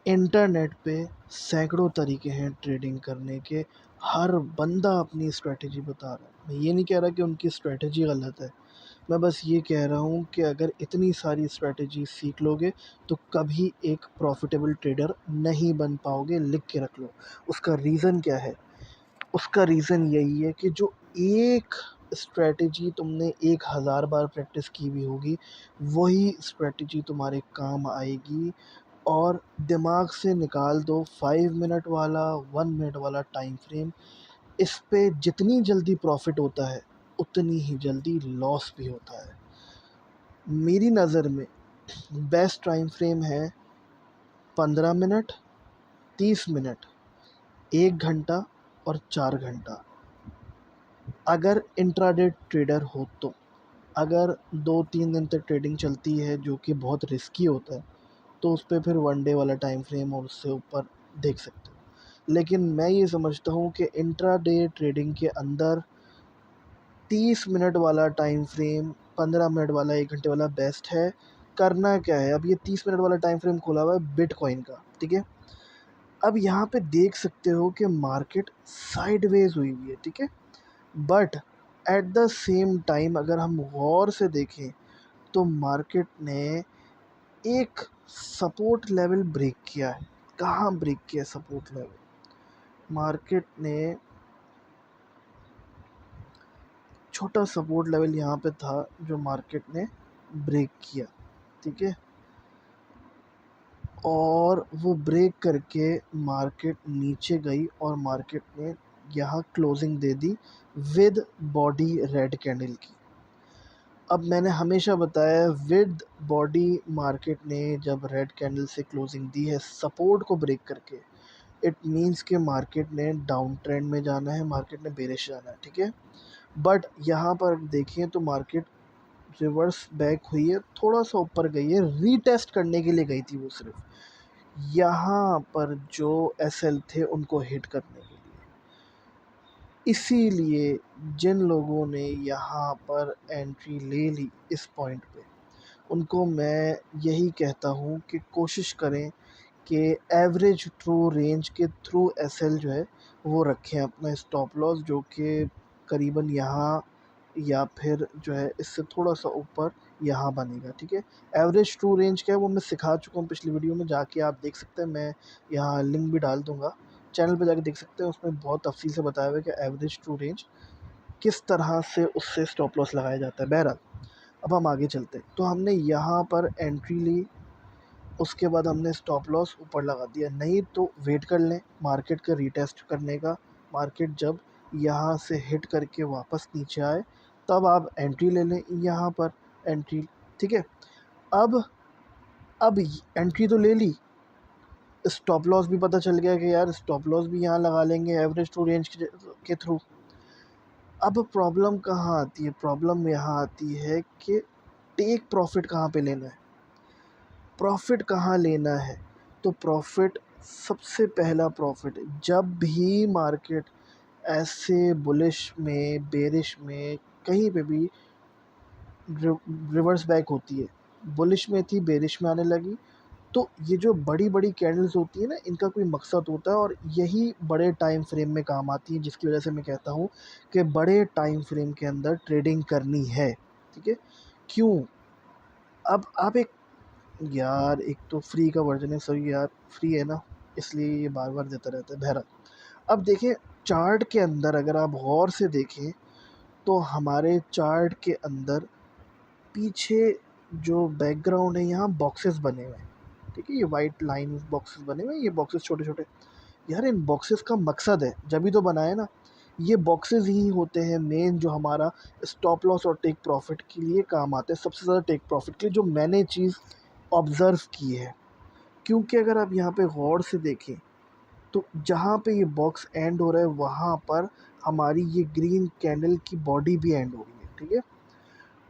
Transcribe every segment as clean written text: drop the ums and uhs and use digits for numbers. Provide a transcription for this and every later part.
Internet पे सैकड़ों तरीके हैं ट्रेडिंग करने के। हर बंदा अपनी स्ट्रैटेजी बता रहा है। मैं ये नहीं कह रहा कि उनकी स्ट्रैटेजी गलत है। मैं बस ये कह रहा हूँ कि अगर इतनी सारी स्ट्रैटेजी सीख लोगे तो कभी एक प्रॉफिटेबल ट्रेडर नहीं बन पाओगे। लिख के रख लो। उसका रीज़न क्या है? उसका रीज़न यही है कि जो एक स्ट्रैटेजी तुमने 1000 बार प्रैक्टिस की हुई होगी, वही स्ट्रैटेजी तुम्हारे काम आएगी। और दिमाग से निकाल दो 5 मिनट वाला, 1 मिनट वाला टाइम फ्रेम। इस पे जितनी जल्दी प्रॉफिट होता है, उतनी ही जल्दी लॉस भी होता है। मेरी नज़र में बेस्ट टाइम फ्रेम है 15 मिनट, 30 मिनट, 1 घंटा और 4 घंटा। अगर इंट्राडे ट्रेडर हो तो, अगर 2-3 दिन तक ट्रेडिंग चलती है जो कि बहुत रिस्की होता है, तो उस पे फिर 1 डे वाला टाइम फ्रेम और उससे ऊपर देख सकते हो। लेकिन मैं ये समझता हूँ कि इंट्राडे ट्रेडिंग के अंदर 30 मिनट वाला टाइम फ्रेम, 15 मिनट वाला, 1 घंटे वाला बेस्ट है। करना क्या है, अब ये 30 मिनट वाला टाइम फ्रेम खोला हुआ है बिटकॉइन का, ठीक है। अब यहाँ पे देख सकते हो कि मार्केट साइडवेज हुई हुई है, ठीक है। But at the same time अगर हम गौर से देखें तो मार्केट ने एक सपोर्ट लेवल ब्रेक किया है। कहाँ ब्रेक किया सपोर्ट लेवल? मार्केट ने छोटा सपोर्ट लेवल यहाँ पे था जो मार्केट ने ब्रेक किया, ठीक है। और वो ब्रेक करके मार्केट नीचे गई और मार्केट ने यहाँ closing they the with body red candle की। अब मैंने हमेशा बताया विद बॉडी मार्केट ने जब रेड कैंडल से क्लोजिंग दी है सपोर्ट को ब्रेक करके, इट मीन्स कि मार्केट ने डाउन ट्रेंड में जाना है, मार्केट ने बेरिश जाना है, ठीक है। बट यहाँ पर देखें तो मार्केट रिवर्स बैक हुई है, थोड़ा सा ऊपर गई है, रीटेस्ट करने के लिए गई थी वो सिर्फ यहाँ पर जो एसएल थे उनको हिट करने के लिए। इसीलिए जिन लोगों ने यहाँ पर एंट्री ले ली इस पॉइंट पे, उनको मैं यही कहता हूँ कि कोशिश करें कि एवरेज ट्रू रेंज के थ्रू एसएल जो है वो रखें अपना स्टॉप लॉस, जो कि करीबन यहाँ या फिर जो है इससे थोड़ा सा ऊपर यहाँ बनेगा, ठीक है। एवरेज ट्रू रेंज क्या है वो मैं सिखा चुका हूँ पिछली वीडियो में, जाके आप देख सकते हैं। मैं यहाँ लिंक भी डाल दूँगा, चैनल पे जाके देख सकते हैं। उसमें बहुत तफसील से बताया हुआ है कि एवरेज ट्रू रेंज किस तरह से उससे स्टॉप लॉस लगाया जाता है। बहरहाल अब हम आगे चलते हैं। तो हमने यहाँ पर एंट्री ली, उसके बाद हमने स्टॉप लॉस ऊपर लगा दिया। नहीं तो वेट कर लें मार्केट का रीटेस्ट करने का। मार्केट जब यहाँ से हिट करके वापस नीचे आए तब आप एंट्री ले लें यहाँ पर एंट्री, ठीक है। अब अब एंट्री तो ले ली, स्टॉप लॉस भी पता चल गया कि यार स्टॉप लॉस भी यहाँ लगा लेंगे एवरेज टू रेंज के थ्रू। अब प्रॉब्लम कहाँ आती है? प्रॉब्लम यहाँ आती है कि टेक प्रॉफिट कहाँ पे लेना है, प्रॉफिट कहाँ लेना है। तो प्रॉफिट, सबसे पहला प्रॉफिट, जब भी मार्केट ऐसे बुलिश में, बेरिश में, कहीं पे भी रिवर्स बैक होती है, बुलिश में थी बेरिश में आने लगी, तो ये जो बड़ी बड़ी कैंडल्स होती है ना, इनका कोई मकसद होता है और यही बड़े टाइम फ्रेम में काम आती है, जिसकी वजह से मैं कहता हूँ कि बड़े टाइम फ्रेम के अंदर ट्रेडिंग करनी है, ठीक है। क्यों? अब आप एक, यार एक तो फ्री का वर्जन है, सॉरी यार फ्री है ना, इसलिए ये बार बार देता रहता है। बहरहाल अब देखें चार्ट के अंदर, अगर आप गौर से देखें तो हमारे चार्ट के अंदर पीछे जो बैकग्राउंड है यहाँ बॉक्सेस बने हुए हैं, ठीक है। ये वाइट लाइन बॉक्सेस बने हुए हैं, ये बॉक्सेस छोटे छोटे। यार इन बॉक्सेस का मकसद है, जब भी तो बनाए ना, ये बॉक्सेस ही होते हैं मेन जो हमारा स्टॉप लॉस और टेक प्रॉफिट के लिए काम आते हैं, सबसे ज़्यादा टेक प्रॉफिट के लिए, जो मैंने चीज़ ऑब्ज़र्व की है। क्योंकि अगर आप यहाँ पे गौर से देखें तो जहाँ पे ये बॉक्स एंड हो रहा है वहाँ पर हमारी ये ग्रीन कैंडल की बॉडी भी एंड हो रही है, ठीक है।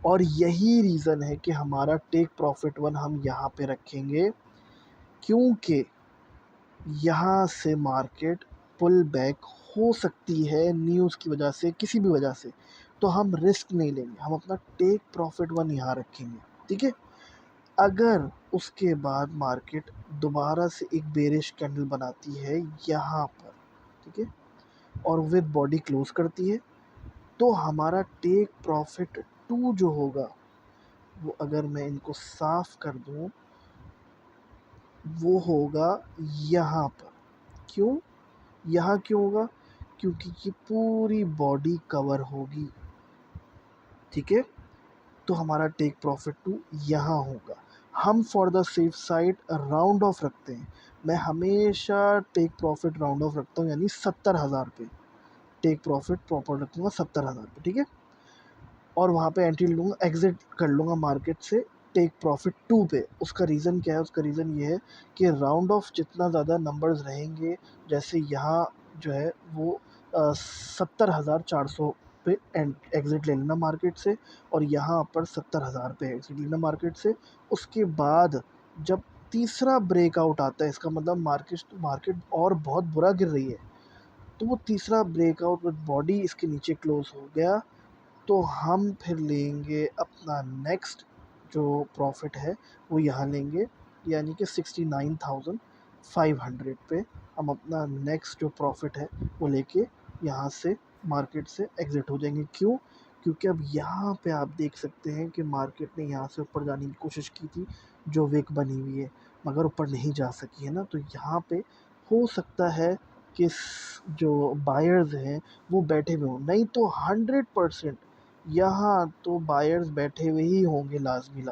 और यही रीज़न है कि हमारा टेक प्रॉफिट वन हम यहाँ पे रखेंगे, क्योंकि यहाँ से मार्केट पुल बैक हो सकती है न्यूज़ की वजह से, किसी भी वजह से। तो हम रिस्क नहीं लेंगे, हम अपना टेक प्रॉफिट वन यहाँ रखेंगे, ठीक है। अगर उसके बाद मार्केट दोबारा से एक बेरिश कैंडल बनाती है यहाँ पर, ठीक है, और विद बॉडी क्लोज करती है, तो हमारा टेक प्रॉफिट 2 जो होगा वो, अगर मैं इनको साफ कर दूं, वो होगा यहाँ पर। क्यों? यहाँ क्यों होगा? क्योंकि ये पूरी बॉडी कवर होगी, ठीक है। तो हमारा टेक प्रॉफिट 2 यहाँ होगा। हम for the safe side round of रखते हैं। मैं हमेशा टेक प्रॉफिट राउंड ऑफ रखता हूँ, यानी 70,000 पे टेक प्रॉफिट प्रॉपर रखूँगा, 70,000 पे, ठीक है। और वहाँ पे एंट्री लूँगा, एग्ज़िट कर लूँगा मार्केट से टेक प्रॉफिट 2 पे। उसका रीज़न क्या है? उसका रीज़न ये है कि राउंड ऑफ जितना ज़्यादा नंबर्स रहेंगे, जैसे यहाँ जो है वो 70,400 पे एग्ज़िट ले लेना मार्केट से, और यहाँ पर 70,000 पे एग्ज़िट लेना मार्केट से। उसके बाद जब तीसरा ब्रेकआउट आता है, इसका मतलब मार्केट और बहुत बुरा गिर रही है, तो वो तीसरा ब्रेकआउट विद बॉडी इसके नीचे क्लोज़ हो गया, तो हम फिर लेंगे अपना नेक्स्ट जो प्रॉफिट है वो यहाँ लेंगे, यानी कि 69,500 पे हम अपना नेक्स्ट जो प्रॉफिट है वो लेके यहाँ से मार्केट से एग्ज़िट हो जाएंगे। क्यों? क्योंकि अब यहाँ पे आप देख सकते हैं कि मार्केट ने यहाँ से ऊपर जाने की कोशिश की थी, जो विक बनी हुई है, मगर ऊपर नहीं जा सकी है ना। तो यहाँ पे हो सकता है कि जो बायर्स हैं वो बैठे हुए हों, नहीं तो 100% यहाँ तो बायर्स बैठे हुए ही होंगे लाज़मी,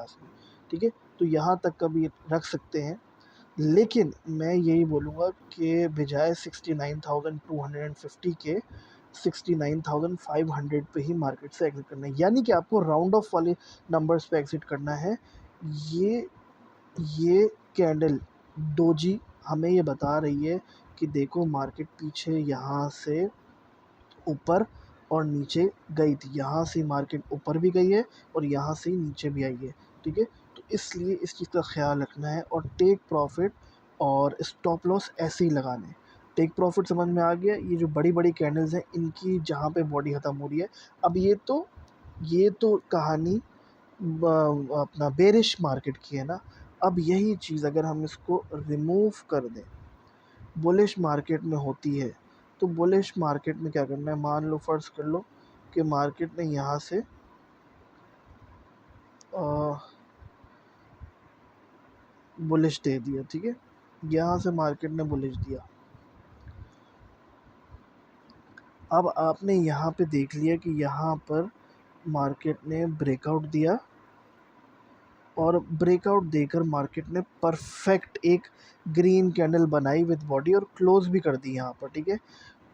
ठीक है। तो यहाँ तक का भी रख सकते हैं, लेकिन मैं यही बोलूँगा कि बजाय 69,250 के 69,500 पे ही मार्केट से एग्ज़िट करना है, यानी कि आपको राउंड ऑफ वाले नंबर्स पे एग्ज़िट करना है। ये ये कैंडल डोजी हमें ये बता रही है कि देखो मार्केट पीछे यहाँ से ऊपर और नीचे गई थी, यहाँ से मार्केट ऊपर भी गई है और यहाँ से नीचे भी आई है, ठीक है। तो इसलिए इस चीज़ का ख्याल रखना है, और टेक प्रॉफिट और स्टॉप लॉस ऐसे ही लगाने हैं। टेक प्रॉफिट समझ में आ गया, ये जो बड़ी बड़ी कैंडल्स हैं इनकी जहाँ पे बॉडी ख़त्म हो रही है। अब ये तो कहानी अपना बेरिश मार्केट की है ना। अब यही चीज़ अगर हम इसको रिमूव कर दें, बुलिश मार्केट में होती है, तो बुलिश मार्केट में क्या करना है? मान लो, फ़र्ज़ कर लो कि मार्केट ने यहाँ से बुलिश दे दिया, ठीक है। यहाँ से मार्केट ने बुलिश दिया। अब आपने यहाँ पे देख लिया कि यहाँ पर मार्केट ने ब्रेकआउट दिया, और ब्रेकआउट देकर मार्केट ने परफेक्ट एक ग्रीन कैंडल बनाई विद बॉडी और क्लोज़ भी कर दी यहाँ पर, ठीक है।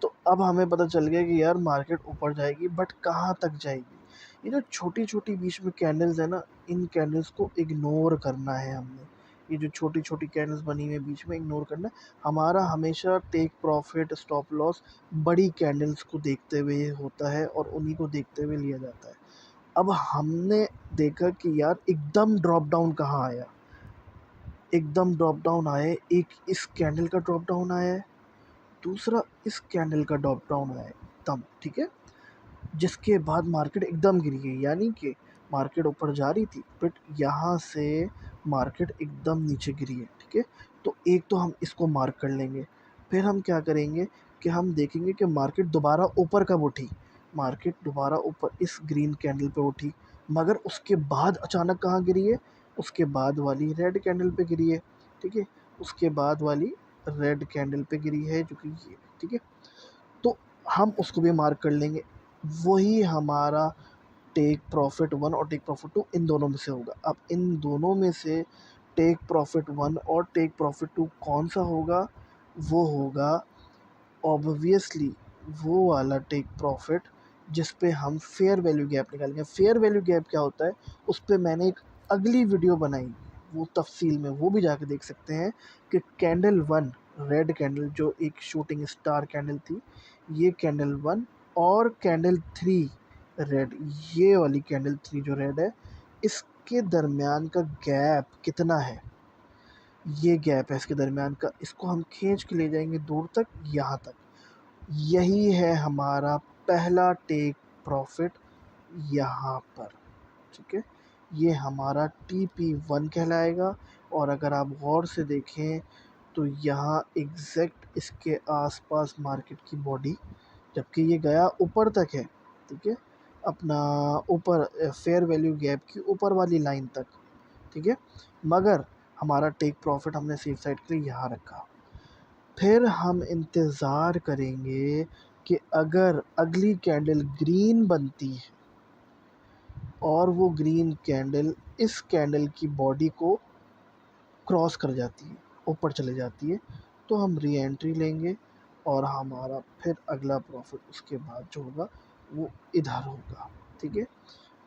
तो अब हमें पता चल गया कि यार मार्केट ऊपर जाएगी, बट कहाँ तक जाएगी? ये जो छोटी-छोटी बीच में कैंडल्स है ना, इन कैंडल्स को इग्नोर करना है हमने। ये जो छोटी-छोटी कैंडल्स बनी हुई है बीच में, इग्नोर करना है। हमारा हमेशा टेक प्रॉफिट, स्टॉप लॉस बड़ी कैंडल्स को देखते हुए होता है, और उन्हीं को देखते हुए लिया जाता है। अब हमने देखा कि यार एकदम ड्रॉप डाउन कहाँ आया? एकदम ड्रॉप डाउन आया है, एक इस कैंडल का ड्रॉप डाउन आया है, दूसरा इस कैंडल का ड्रॉप डाउन आया है एकदम, ठीक है। जिसके बाद मार्केट एकदम गिर गई, यानी कि मार्केट ऊपर जा रही थी, बट यहाँ से मार्केट एकदम नीचे गिरी है, ठीक है। तो एक तो हम इसको मार्क कर लेंगे। फिर हम क्या करेंगे कि हम देखेंगे कि मार्केट दोबारा ऊपर कब उठी। मार्केट दोबारा ऊपर इस ग्रीन कैंडल पे उठी, मगर उसके बाद अचानक कहाँ गिरी है? उसके बाद वाली रेड कैंडल पे गिरी है, ठीक है। उसके बाद वाली रेड कैंडल पे गिरी है, जो कि ये, ठीक है। तो हम उसको भी मार्क कर लेंगे। वही हमारा टेक प्रॉफिट 1 और टेक प्रॉफिट 2 इन दोनों में से होगा। अब इन दोनों में से टेक प्रॉफिट 1 और टेक प्रॉफिट 2 कौन-सा होगा? वो होगा ऑब्वियसली वो वाला टेक प्रॉफिट जिस पे हम फेयर वैल्यू गैप निकालेंगे। फेयर वैल्यू गैप क्या होता है? उस पे मैंने एक अगली वीडियो बनाई, वो तफ़सील में, वो भी जाके देख सकते हैं कि कैंडल 1 रेड कैंडल जो एक शूटिंग स्टार कैंडल थी, ये कैंडल 1 और कैंडल 3 रेड, ये वाली कैंडल 3 जो रेड है, इसके दरमियान का गैप कितना है? ये गैप है इसके दरमियान का, इसको हम खींच के ले जाएँगे दूर तक, यहाँ तक। यही है हमारा पहला टेक प्रॉफिट यहाँ पर, ठीक है। ये हमारा TP1 कहलाएगा। और अगर आप गौर से देखें तो यहाँ एग्जैक्ट इसके आसपास मार्केट की बॉडी, जबकि ये गया ऊपर तक है, ठीक है, अपना ऊपर फेयर वैल्यू गैप की ऊपर वाली लाइन तक, ठीक है, मगर हमारा टेक प्रॉफिट हमने सेफ साइड के लिए यहाँ रखा। फिर हम इंतज़ार करेंगे कि अगर अगली कैंडल ग्रीन बनती है और वो ग्रीन कैंडल इस कैंडल की बॉडी को क्रॉस कर जाती है, ऊपर चले जाती है, तो हम री एंट्री लेंगे और हमारा फिर अगला प्रॉफिट उसके बाद जो होगा वो इधर होगा, ठीक है।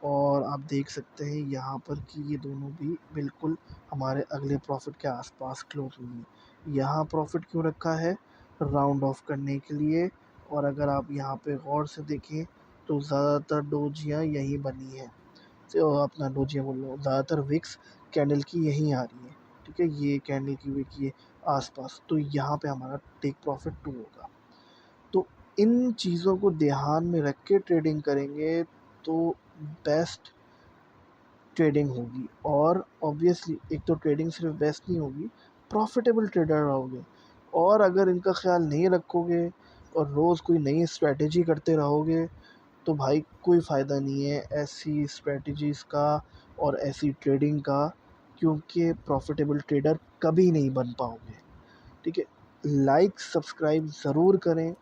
और आप देख सकते हैं यहाँ पर कि ये दोनों भी बिल्कुल हमारे अगले प्रॉफिट के आसपास क्लोज हुई है। यहाँ प्रॉफिट क्यों रखा है? राउंड ऑफ करने के लिए। और अगर आप यहाँ पे गौर से देखें तो ज़्यादातर डोजियाँ यहीं बनी हैं, तो अपना डोजियाँ बोल रहा हूँ, ज़्यादातर विक्स कैंडल की यहीं आ रही है, ठीक है, ये कैंडल की विक ये आसपास, तो यहाँ पे हमारा टेक प्रॉफिट 2 होगा। तो इन चीज़ों को ध्यान में रख के ट्रेडिंग करेंगे तो बेस्ट ट्रेडिंग होगी। और ऑब्वियसली एक तो ट्रेडिंग सिर्फ बेस्ट नहीं होगी, प्रॉफिटेबल ट्रेडर रहोगे। और अगर इनका ख्याल नहीं रखोगे और रोज़ कोई नई स्ट्रैटेजी करते रहोगे तो भाई कोई फ़ायदा नहीं है ऐसी स्ट्रैटेजीज़ का और ऐसी ट्रेडिंग का, क्योंकि प्रॉफिटेबल ट्रेडर कभी नहीं बन पाओगे, ठीक है। लाइक सब्सक्राइब ज़रूर करें,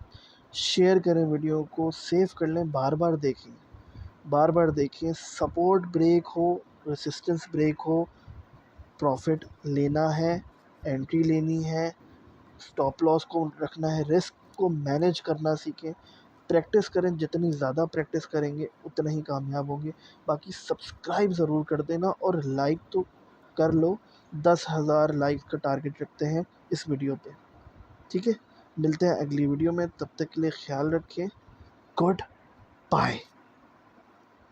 शेयर करें, वीडियो को सेव कर लें, बार बार देखें, बार बार देखें, सपोर्ट ब्रेक हो, रेसिस्टेंस ब्रेक हो, प्रॉफिट लेना है, एंट्री लेनी है, स्टॉप लॉस को रखना है, रिस्क को मैनेज करना सीखें, प्रैक्टिस करें, जितनी ज़्यादा प्रैक्टिस करेंगे उतना ही कामयाब होंगे। बाकी सब्सक्राइब ज़रूर कर देना और लाइक तो कर लो, 10,000 लाइक का टारगेट रखते हैं इस वीडियो पे, ठीक है। मिलते हैं अगली वीडियो में, तब तक के लिए ख्याल रखें, गुड बाय।